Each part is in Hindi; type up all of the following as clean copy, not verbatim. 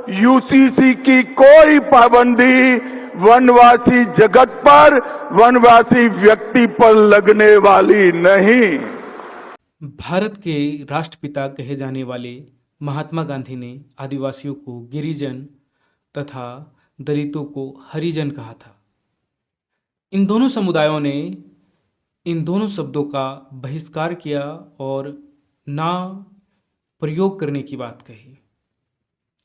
यूसीसी की कोई पाबंदी वनवासी जगत पर, वनवासी व्यक्ति पर लगने वाली नहीं। भारत के राष्ट्रपिता कहे जाने वाले महात्मा गांधी ने आदिवासियों को गिरिजन तथा दलितों को हरिजन कहा था। इन दोनों समुदायों ने इन दोनों शब्दों का बहिष्कार किया और ना प्रयोग करने की बात कही।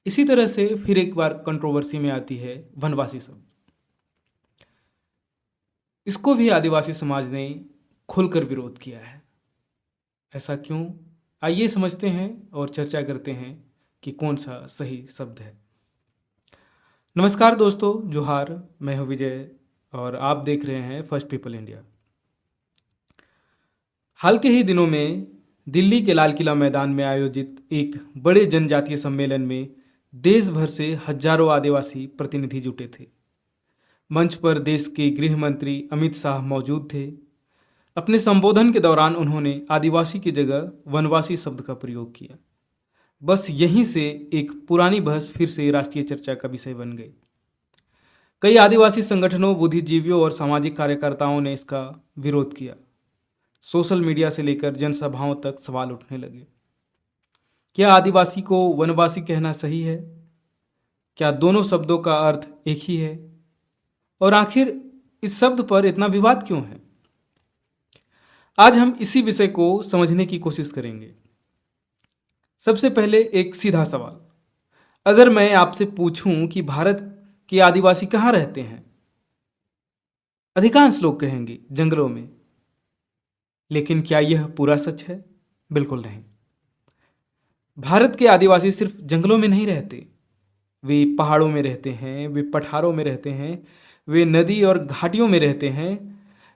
इसी तरह से फिर एक बार कंट्रोवर्सी में आती है वनवासी शब्द। इसको भी आदिवासी समाज ने खुलकर विरोध किया है। ऐसा क्यों? आइए समझते हैं और चर्चा करते हैं कि कौन सा सही शब्द है। नमस्कार दोस्तों, जोहार। मैं हूं विजय और आप देख रहे हैं फर्स्ट पीपल इंडिया। हाल के ही दिनों में दिल्ली के लाल किला मैदान में आयोजित एक बड़े जनजातीय सम्मेलन में देश भर से हजारों आदिवासी प्रतिनिधि जुटे थे। मंच पर देश के गृह मंत्री अमित शाह मौजूद थे। अपने संबोधन के दौरान उन्होंने आदिवासी की जगह वनवासी शब्द का प्रयोग किया। बस यहीं से एक पुरानी बहस फिर से राष्ट्रीय चर्चा का विषय बन गई। कई आदिवासी संगठनों, बुद्धिजीवियों और सामाजिक कार्यकर्ताओं ने इसका विरोध किया। सोशल मीडिया से लेकर जनसभाओं तक सवाल उठने लगे। क्या आदिवासी को वनवासी कहना सही है? क्या दोनों शब्दों का अर्थ एक ही है? और आखिर इस शब्द पर इतना विवाद क्यों है? आज हम इसी विषय को समझने की कोशिश करेंगे। सबसे पहले एक सीधा सवाल, अगर मैं आपसे पूछूं कि भारत के आदिवासी कहाँ रहते हैं, अधिकांश लोग कहेंगे जंगलों में। लेकिन क्या यह पूरा सच है? बिल्कुल नहीं। भारत के आदिवासी सिर्फ जंगलों में नहीं रहते। वे पहाड़ों में रहते हैं, वे पठारों में रहते हैं, वे नदी और घाटियों में रहते हैं,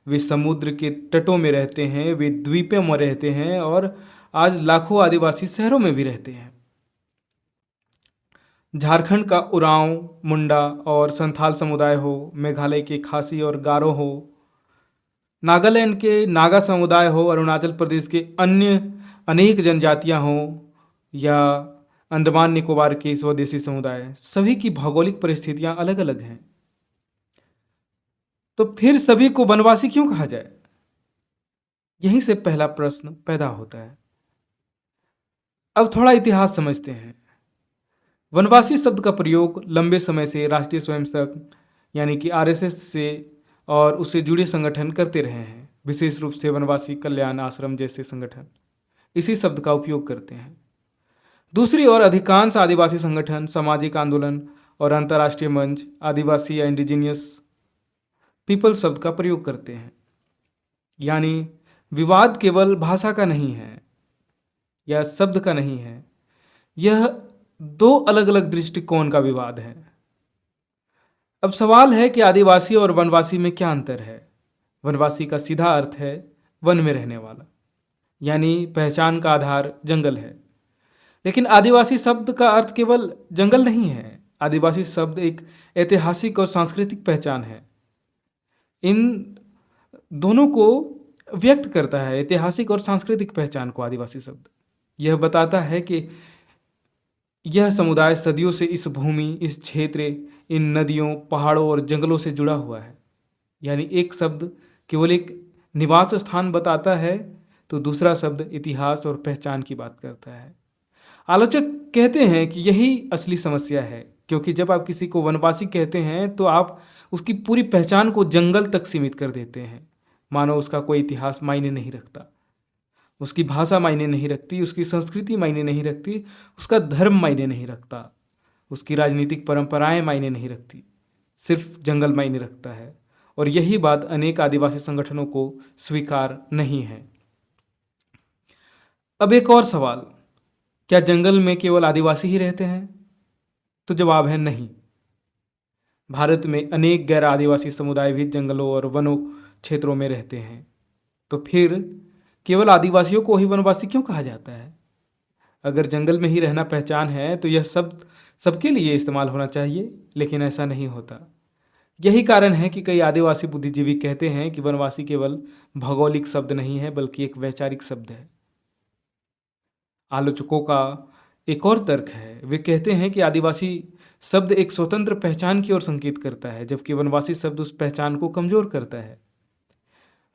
वे समुद्र के तटों में रहते हैं, वे द्वीपों में रहते हैं और आज लाखों आदिवासी शहरों में भी रहते हैं। झारखंड का उरांव, मुंडा और संथाल समुदाय हो, मेघालय के खासी और गारो हो, नागालैंड के नागा समुदाय हो, अरुणाचल प्रदेश के अन्य अनेक जनजातियां हों या अंडमान निकोबार के स्वदेशी समुदाय, सभी की भौगोलिक परिस्थितियां अलग अलग हैं। तो फिर सभी को वनवासी क्यों कहा जाए? यहीं से पहला प्रश्न पैदा होता है। अब थोड़ा इतिहास समझते हैं। वनवासी शब्द का प्रयोग लंबे समय से राष्ट्रीय स्वयंसेवक यानी कि आरएसएस से और उससे जुड़े संगठन करते रहे हैं। विशेष रूप से वनवासी कल्याण आश्रम जैसे संगठन इसी शब्द का उपयोग करते हैं। दूसरी ओर अधिकांश आदिवासी संगठन, सामाजिक आंदोलन और अंतर्राष्ट्रीय मंच आदिवासी या इंडिजिनियस पीपल शब्द का प्रयोग करते हैं। यानी विवाद केवल भाषा का नहीं है या शब्द का नहीं है, यह दो अलग अलग दृष्टिकोण का विवाद है। अब सवाल है कि आदिवासी और वनवासी में क्या अंतर है? वनवासी का सीधा अर्थ है वन में रहने वाला, यानी पहचान का आधार जंगल है। लेकिन आदिवासी शब्द का अर्थ केवल जंगल नहीं है। आदिवासी शब्द एक ऐतिहासिक और सांस्कृतिक पहचान है। इन दोनों को व्यक्त करता है, ऐतिहासिक और सांस्कृतिक पहचान को। आदिवासी शब्द यह बताता है कि यह समुदाय सदियों से इस भूमि, इस क्षेत्र, इन नदियों, पहाड़ों और जंगलों से जुड़ा हुआ है। यानी एक शब्द केवल एक निवास स्थान बताता है तो दूसरा शब्द इतिहास और पहचान की बात करता है। आलोचक कहते हैं कि यही असली समस्या है, क्योंकि जब आप किसी को वनवासी कहते हैं तो आप उसकी पूरी पहचान को जंगल तक सीमित कर देते हैं। मानो उसका कोई इतिहास मायने नहीं रखता, उसकी भाषा मायने नहीं रखती, उसकी संस्कृति मायने नहीं रखती, उसका धर्म मायने नहीं रखता, उसकी राजनीतिक परंपराएं मायने नहीं रखती, सिर्फ जंगल मायने रखता है। और यही बात अनेक आदिवासी संगठनों को स्वीकार नहीं है। अब एक और सवाल, क्या जंगल में केवल आदिवासी ही रहते हैं? तो जवाब है नहीं। भारत में अनेक गैर आदिवासी समुदाय भी जंगलों और वनों क्षेत्रों में रहते हैं। तो फिर केवल आदिवासियों को ही वनवासी क्यों कहा जाता है? अगर जंगल में ही रहना पहचान है तो यह शब्द सबके लिए इस्तेमाल होना चाहिए, लेकिन ऐसा नहीं होता। यही कारण है कि कई आदिवासी बुद्धिजीवी कहते हैं कि वनवासी केवल भौगोलिक शब्द नहीं है, बल्कि एक वैचारिक शब्द है। आलोचकों का एक और तर्क है। वे कहते हैं कि आदिवासी शब्द एक स्वतंत्र पहचान की ओर संकेत करता है, जबकि वनवासी शब्द उस पहचान को कमजोर करता है।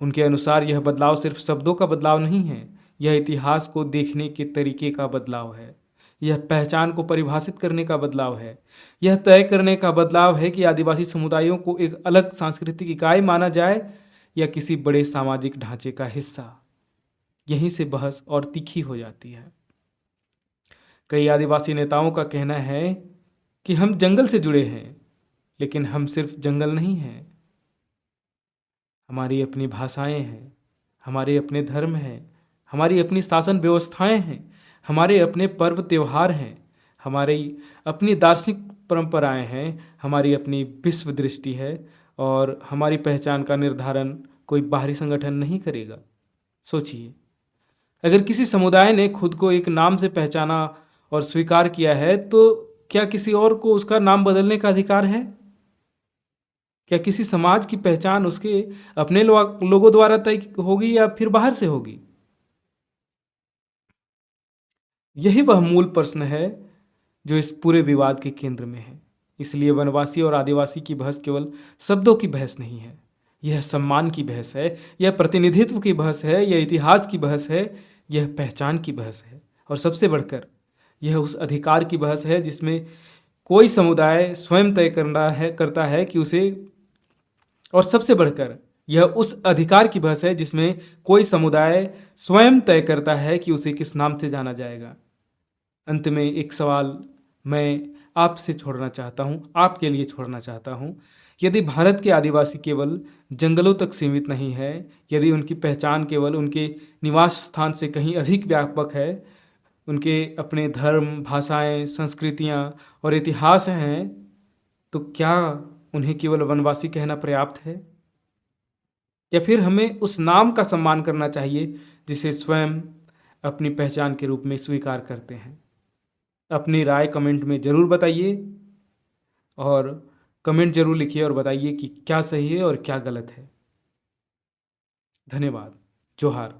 उनके अनुसार यह बदलाव सिर्फ शब्दों का बदलाव नहीं है, यह इतिहास को देखने के तरीके का बदलाव है। यह पहचान को परिभाषित करने का बदलाव है। यह तय करने का बदलाव है कि आदिवासी समुदायों को एक अलग सांस्कृतिक इकाई माना जाए या किसी बड़े सामाजिक ढांचे का हिस्सा। यहीं से बहस और तीखी हो जाती है। कई आदिवासी नेताओं का कहना है कि हम जंगल से जुड़े हैं, लेकिन हम सिर्फ जंगल नहीं हैं। हमारी अपनी भाषाएं हैं, हमारे अपने धर्म हैं, हमारी अपनी शासन व्यवस्थाएं हैं, हमारे अपने पर्व त्योहार हैं, हमारी अपनी दार्शनिक परंपराएं हैं, हमारी अपनी विश्व दृष्टि है, और हमारी पहचान का निर्धारण कोई बाहरी संगठन नहीं करेगा। सोचिए, अगर किसी समुदाय ने खुद को एक नाम से पहचाना और स्वीकार किया है, तो क्या किसी और को उसका नाम बदलने का अधिकार है? क्या किसी समाज की पहचान उसके अपने लोगों द्वारा तय होगी या फिर बाहर से होगी? यही वह मूल प्रश्न है जो इस पूरे विवाद के केंद्र में है। इसलिए वनवासी और आदिवासी की बहस केवल शब्दों की बहस नहीं है, यह सम्मान की बहस है, यह प्रतिनिधित्व की बहस है, यह इतिहास की बहस है, यह पहचान की बहस है, और सबसे बढ़कर यह उस अधिकार की बहस है जिसमें कोई समुदाय स्वयं तय करता है कि उसे, और सबसे बढ़कर यह उस अधिकार की बहस है जिसमें कोई समुदाय स्वयं तय करता है कि उसे किस नाम से जाना जाएगा। अंत में एक सवाल मैं आपसे छोड़ना चाहता हूँ, आपके लिए छोड़ना चाहता हूँ। यदि भारत के आदिवासी केवल जंगलों तक सीमित नहीं है, यदि उनकी पहचान केवल उनके निवास स्थान से कहीं अधिक व्यापक है, उनके अपने धर्म, भाषाएं, संस्कृतियाँ और इतिहास हैं, तो क्या उन्हें केवल वनवासी कहना पर्याप्त है? या फिर हमें उस नाम का सम्मान करना चाहिए जिसे स्वयं अपनी पहचान के रूप में स्वीकार करते हैं? अपनी राय कमेंट में ज़रूर बताइए, और कमेंट ज़रूर लिखिए और बताइए कि क्या सही है और क्या गलत है। धन्यवाद। जोहार।